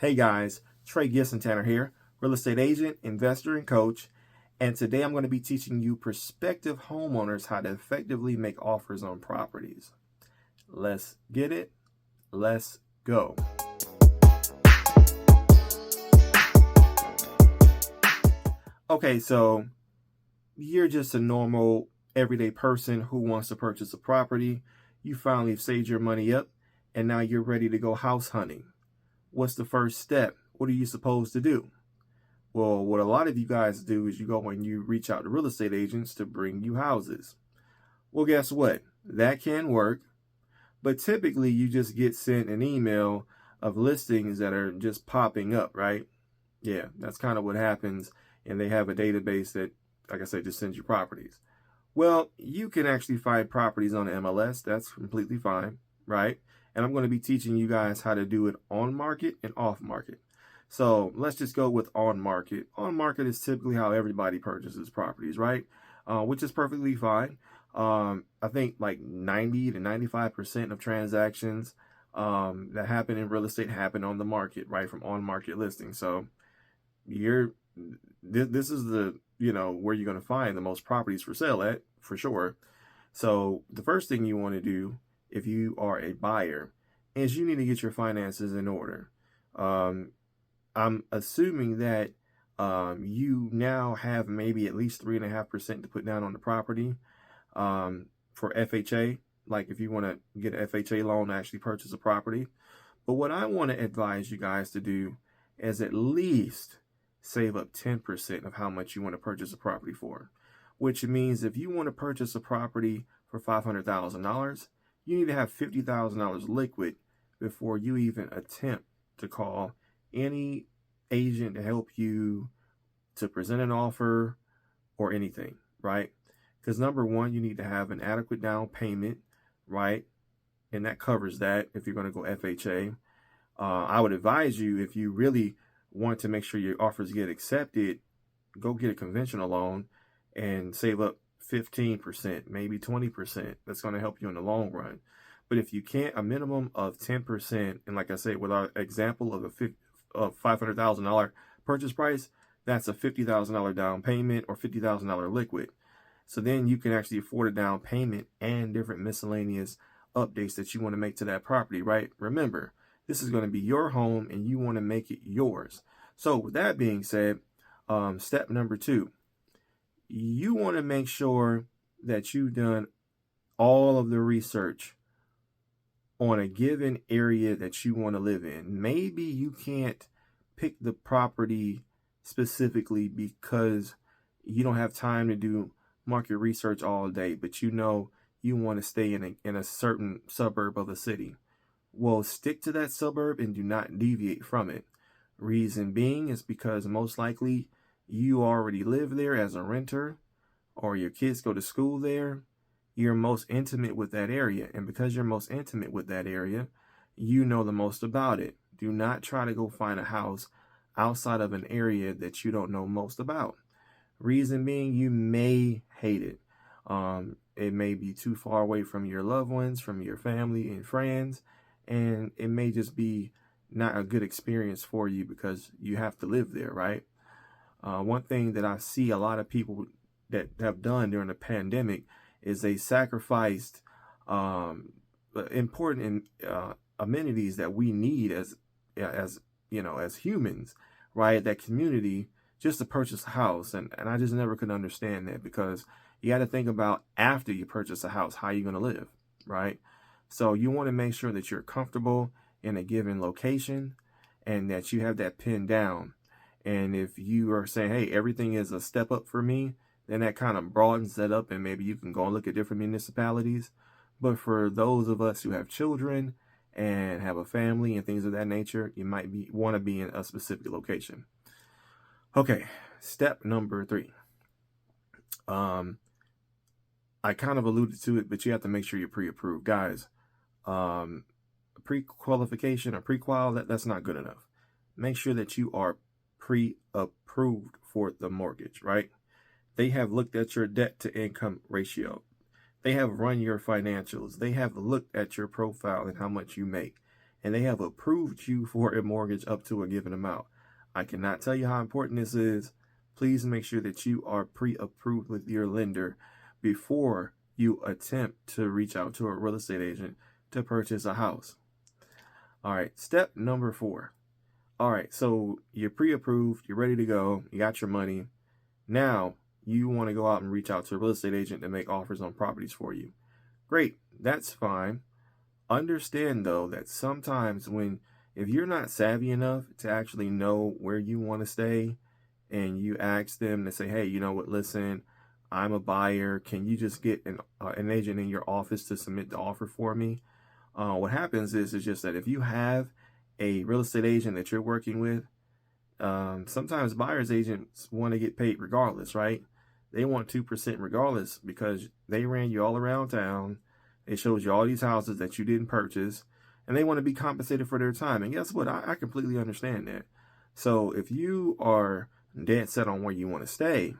Hey guys, Trey Tanner here, real estate agent, investor, and coach. And today I'm going to be teaching you prospective homeowners how to effectively make offers on properties. Let's get it. Let's go. Okay, so you're just a normal everyday person who wants to purchase a property. You finally have saved your money up and now you're ready to go house hunting. What's the first step? What are you supposed to do? Well, what a lot of you guys do is you go and you reach out to real estate agents to bring you houses. Well, guess what? That can work, but typically you just get sent an email of listings that are just popping up, right? Yeah, that's kind of what happens, and they have a database that, like I said, just sends you properties. Well, you can actually find properties on the MLS. That's completely fine, right? And I'm going to be teaching you guys how to do it on market and off market. So let's just go with on market. On market is typically how everybody purchases properties, right? Which is perfectly fine. I think like 90 to 95% of transactions that happen in real estate happen on the market, right? From on market listings. So this is the, where you're going to find the most properties for sale at, for sure. So the first thing you want to do if you are a buyer is you need to get your finances in order. I'm assuming that you now have maybe at least 3.5% to put down on the property for FHA, like if you want to get an FHA loan to actually purchase a property. But what I want to advise you guys to do is at least save up 10% of how much you want to purchase a property for, which means if you want to purchase a property for $500,000, you need to have $50,000 liquid before you even attempt to call any agent to help you to present an offer or anything, right? Because number one, you need to have an adequate down payment, right? And that covers that if you're going to go FHA. I would advise you, if you really want to make sure your offers get accepted, go get a conventional loan and save up 15%, maybe 20%. That's going to help you in the long run. But if you can't, a minimum of 10%, and like I said, with our example of a $500,000 purchase price, that's a $50,000 down payment or $50,000 liquid. So then you can actually afford a down payment and different miscellaneous updates that you want to make to that property, right? Remember, this is going to be your home and you want to make it yours. So with that being said, step number 2, you want to make sure that you've done all of the research on a given area that you want to live in. Maybe you can't pick the property specifically because you don't have time to do market research all day, but you want to stay in a certain suburb of a city. Well, stick to that suburb and do not deviate from it. Reason being is because most likely you already live there as a renter or your kids go to school there. You're most intimate with that area. And because you're most intimate with that area, you know the most about it. Do not try to go find a house outside of an area that you don't know most about. Reason being, you may hate it. It may be too far away from your loved ones, from your family and friends, and it may just be not a good experience for you because you have to live there, right? One thing that I see a lot of people that have done during the pandemic is they sacrificed important amenities that we need as humans, right? That community, just to purchase a house. And I just never could understand that, because you got to think about after you purchase a house, how you're going to live, right? So you want to make sure that you're comfortable in a given location and that you have that pinned down. And if you are saying, hey, everything is a step up for me, then that kind of broadens that up, and maybe you can go and look at different municipalities. But for those of us who have children and have a family and things of that nature, you might want to be in a specific location. Okay, step number 3. I kind of alluded to it, but you have to make sure you're pre-approved. Guys, pre-qualification or pre-qual, that's not good enough. Make sure that you are pre-approved for the mortgage, right? They have looked at your debt to income ratio. They have run your financials. They have looked at your profile and how much you make. and they have approved you for a mortgage up to a given amount. I cannot tell you how important this is. Please make sure that you are pre-approved with your lender before you attempt to reach out to a real estate agent to purchase a house. All right, step number 4. All right, so you're pre-approved, you're ready to go, you got your money. Now you want to go out and reach out to a real estate agent to make offers on properties for you. Great, that's fine. Understand though that sometimes if you're not savvy enough to actually know where you want to stay, and you ask them to say, hey, you know what, listen, I'm a buyer. Can you just get an agent in your office to submit the offer for me? What happens is just that if you have a real estate agent that you're working with, sometimes buyer's agents want to get paid regardless, right? They want 2% regardless because they ran you all around town. They showed you all these houses that you didn't purchase, and they want to be compensated for their time. And guess what? I completely understand that. So if you are dead set on where you want to stay,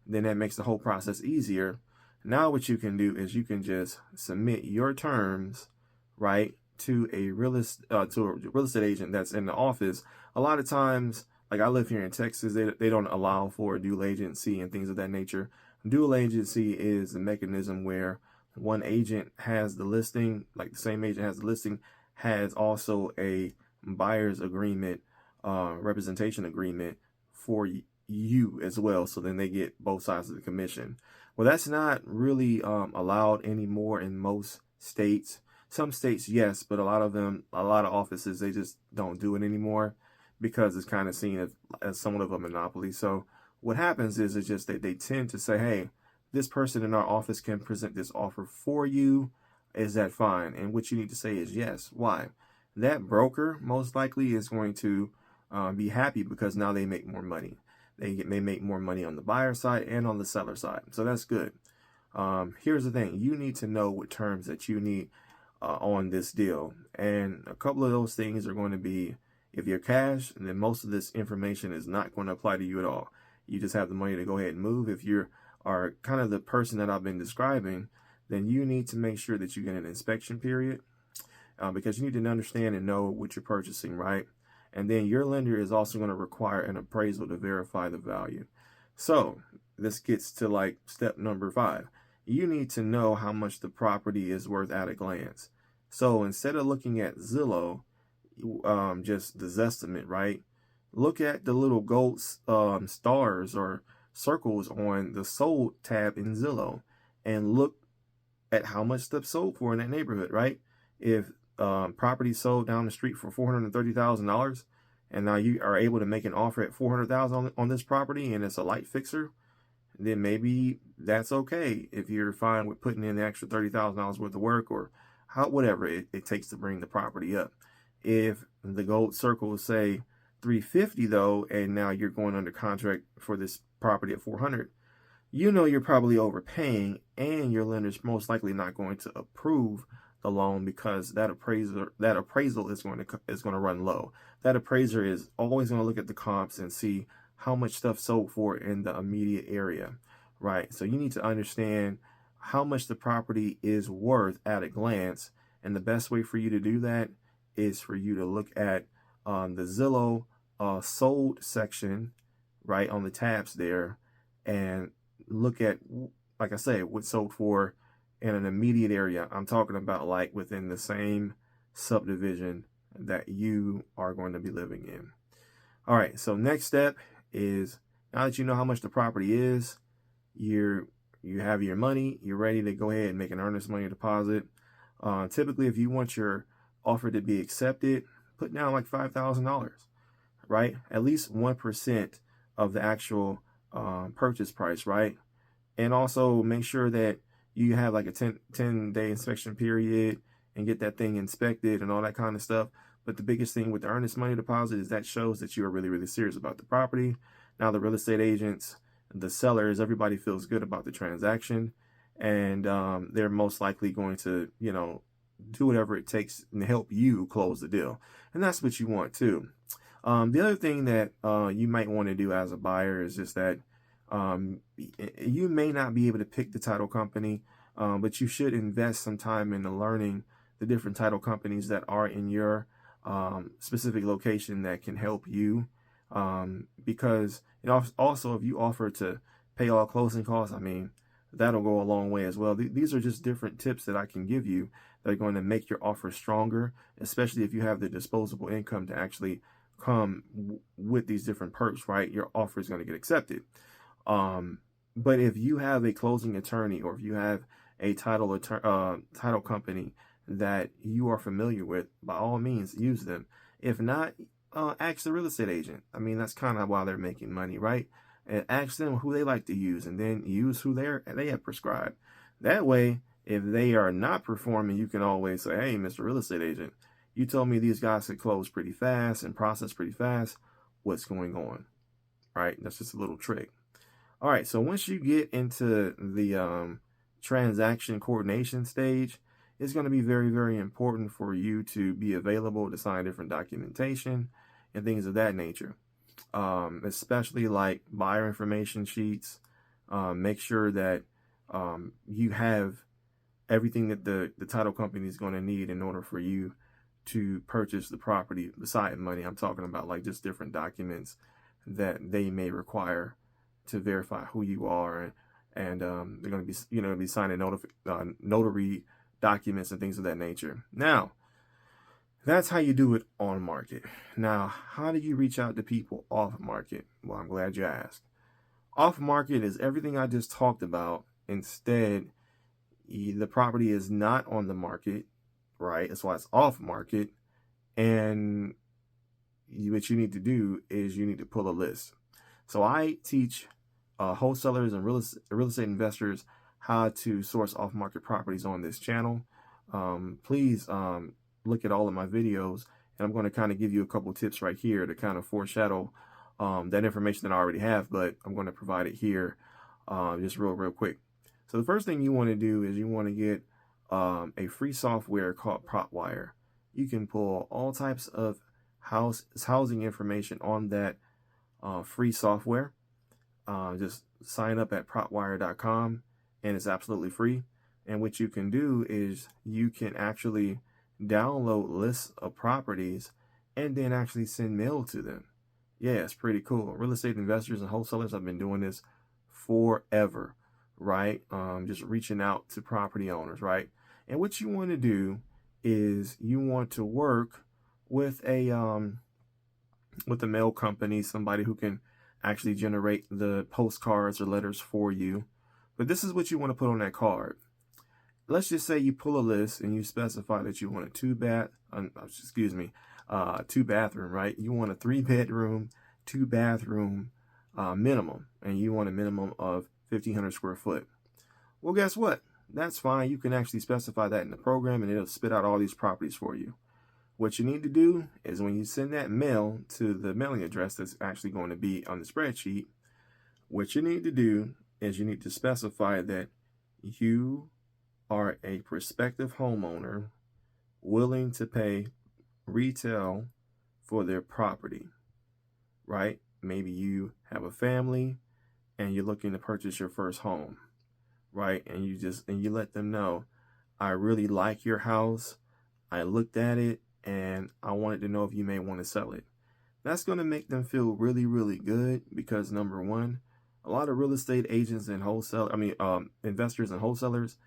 then that makes the whole process easier. Now what you can do is you can just submit your terms, right, to a real estate agent that's in the office. A lot of times, like I live here in Texas, they don't allow for a dual agency and things of that nature. Dual agency is a mechanism where one agent has the listing, like the same agent has the listing, has also a buyer's agreement, representation agreement for you as well. So then they get both sides of the commission. Well, that's not really allowed anymore in most states. Some states, yes, but a lot of offices, they just don't do it anymore because it's kind of seen as somewhat of a monopoly. So what happens is it's just that they tend to say, hey, this person in our office can present this offer for you. Is that fine? And what you need to say is yes. Why? That broker most likely is going to be happy because now they make more money. They make more money on the buyer side and on the seller side. So that's good. Here's the thing. You need to know what terms that you need on this deal. And a couple of those things are going to be, if you're cash, then most of this information is not going to apply to you at all. You just have the money to go ahead and move. If you are kind of the person that I've been describing, then you need to make sure that you get an inspection period because you need to understand and know what you're purchasing, right? And then your lender is also going to require an appraisal to verify the value. So this gets to like step number 5. You need to know how much the property is worth at a glance. So instead of looking at Zillow, just the Zestimate, right? Look at the little gold stars or circles on the sold tab in Zillow and look at how much stuff sold for in that neighborhood, right? If property sold down the street for $430,000, and now you are able to make an offer at $400,000 on this property, and it's a light fixer, then maybe that's okay if you're fine with putting in the extra $30,000 worth of work or whatever it takes to bring the property up. If the gold circles say 350 though, and now you're going under contract for this property at 400, you know you're probably overpaying, and your lender's most likely not going to approve the loan because that appraisal is going to run low. That appraiser is always going to look at the comps and see how much stuff sold for in the immediate area, right? So you need to understand how much the property is worth at a glance, and the best way for you to do that is for you to look at the Zillow sold section, right, on the tabs there, and look at, like I say, what sold for in an immediate area. I'm talking about like within the same subdivision that you are going to be living in. All right, so next step is, now that you know how much the property is, you have your money, you're ready to go ahead and make an earnest money deposit. Typically, if you want your offer to be accepted, put down like $5,000, right? At least 1% of the actual purchase price, right? And also make sure that you have like a 10-day inspection period and get that thing inspected and all that kind of stuff. But the biggest thing with the earnest money deposit is that shows that you are really, really serious about the property. Now, the real estate agents, the sellers, everybody feels good about the transaction, and they're most likely going to, do whatever it takes to help you close the deal. And that's what you want too. The other thing that you might want to do as a buyer is just that you may not be able to pick the title company, but you should invest some time into learning the different title companies that are in your specific location that can help you. Because also if you offer to pay all closing costs, I mean, that'll go a long way as well. These are just different tips that I can give you that are going to make your offer stronger, especially if you have the disposable income to actually come with these different perks, right? Your offer is going to get accepted. But if you have a closing attorney, or if you have a title company that you are familiar with, by all means, use them. If not, ask the real estate agent. I mean, that's kind of why they're making money, right? And ask them who they like to use, and then use who they have prescribed. That way, if they are not performing, you can always say, hey, Mr. Real Estate Agent, you told me these guys could close pretty fast and process pretty fast. What's going on? Right? That's just a little trick. All right, so once you get into the transaction coordination stage, it's going to be very, very important for you to be available to sign different documentation and things of that nature, especially like buyer information sheets. Make sure that you have everything that the title company is going to need in order for you to purchase the property beside money. I'm talking about like just different documents that they may require to verify who you are, and they're going to be signing notary documents and things of that nature. Now, that's how you do it on market. Now, how do you reach out to people off market? Well, I'm glad you asked. Off market is everything I just talked about. Instead, the property is not on the market, right? That's why it's off market. And what you need to do is you need to pull a list. So I teach wholesalers and real estate investors how to source off-market properties on this channel. Please look at all of my videos, and I'm going to kind of give you a couple tips right here to kind of foreshadow that information that I already have, but I'm going to provide it here just real quick. So the first thing you want to do is you want to get a free software called PropWire. You can pull all types of housing information on that free software. Just sign up at propwire.com, and it's absolutely free. And what you can do is you can actually download lists of properties and then actually send mail to them. Yeah, it's pretty cool. Real estate investors and wholesalers have been doing this forever, right? Just reaching out to property owners, right? And what you want to do is you want to work with a mail company, somebody who can actually generate the postcards or letters for you. But this is what you want to put on that card. Let's just say you pull a list and you specify that you want a two bathroom, right? You want a 3-bedroom, 2-bathroom minimum, and you want a minimum of 1,500 square foot. Well, guess what? That's fine. You can actually specify that in the program, and it'll spit out all these properties for you. What you need to do is when you send that mail to the mailing address that's actually going to be on the spreadsheet, what you need to do is you need to specify that you are a prospective homeowner willing to pay retail for their property, right? Maybe you have a family and you're looking to purchase your first home, right? And you let them know, I really like your house. I looked at it, and I wanted to know if you may want to sell it. That's going to make them feel really, really good because, number one, a lot of real estate agents and investors and wholesalers,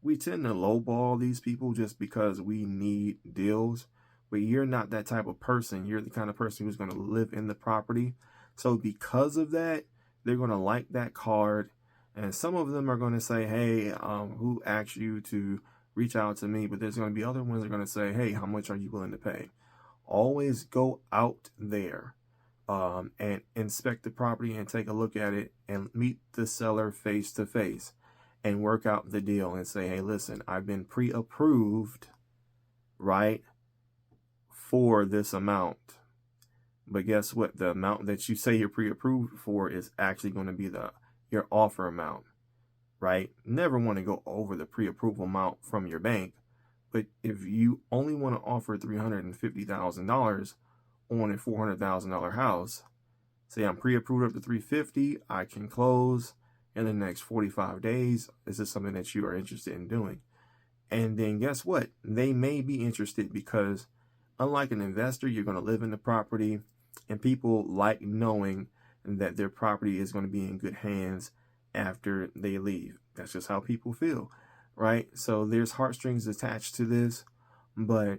we tend to lowball these people just because we need deals. But you're not that type of person. You're the kind of person who's going to live in the property. So because of that, they're going to like that card. And some of them are going to say, hey, who asked you to reach out to me? But there's going to be other ones that are going to say, hey, how much are you willing to pay? Always go out there and inspect the property and take a look at it and meet the seller face to face and work out the deal and say, hey, listen, I've been pre-approved, right, for this amount. But guess what? The amount that you say you're pre-approved for is actually going to be your offer amount. Right? Never want to go over the pre-approval amount from your bank. But if you only want to offer $350,000 on a $400,000 house, say I'm pre-approved up to $350,000, I can close in the next 45 days. Is this something that you are interested in doing? And then guess what? They may be interested because Unlike an investor, you're going to live in the property, and people like knowing that their property is going to be in good hands after they leave. That's just how people feel, right? So there's heartstrings attached to this, but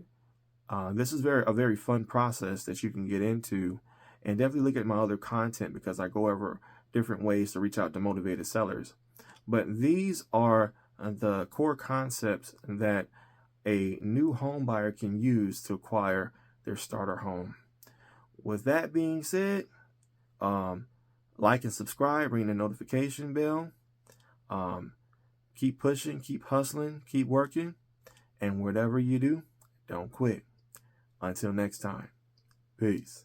this is a very fun process that you can get into, and definitely look at my other content because I go over different ways to reach out to motivated sellers. But these are the core concepts that a new home buyer can use to acquire their starter home. With that being said, like and subscribe, ring the notification bell. Keep pushing, keep hustling, keep working, and whatever you do, don't quit. Until next time, peace.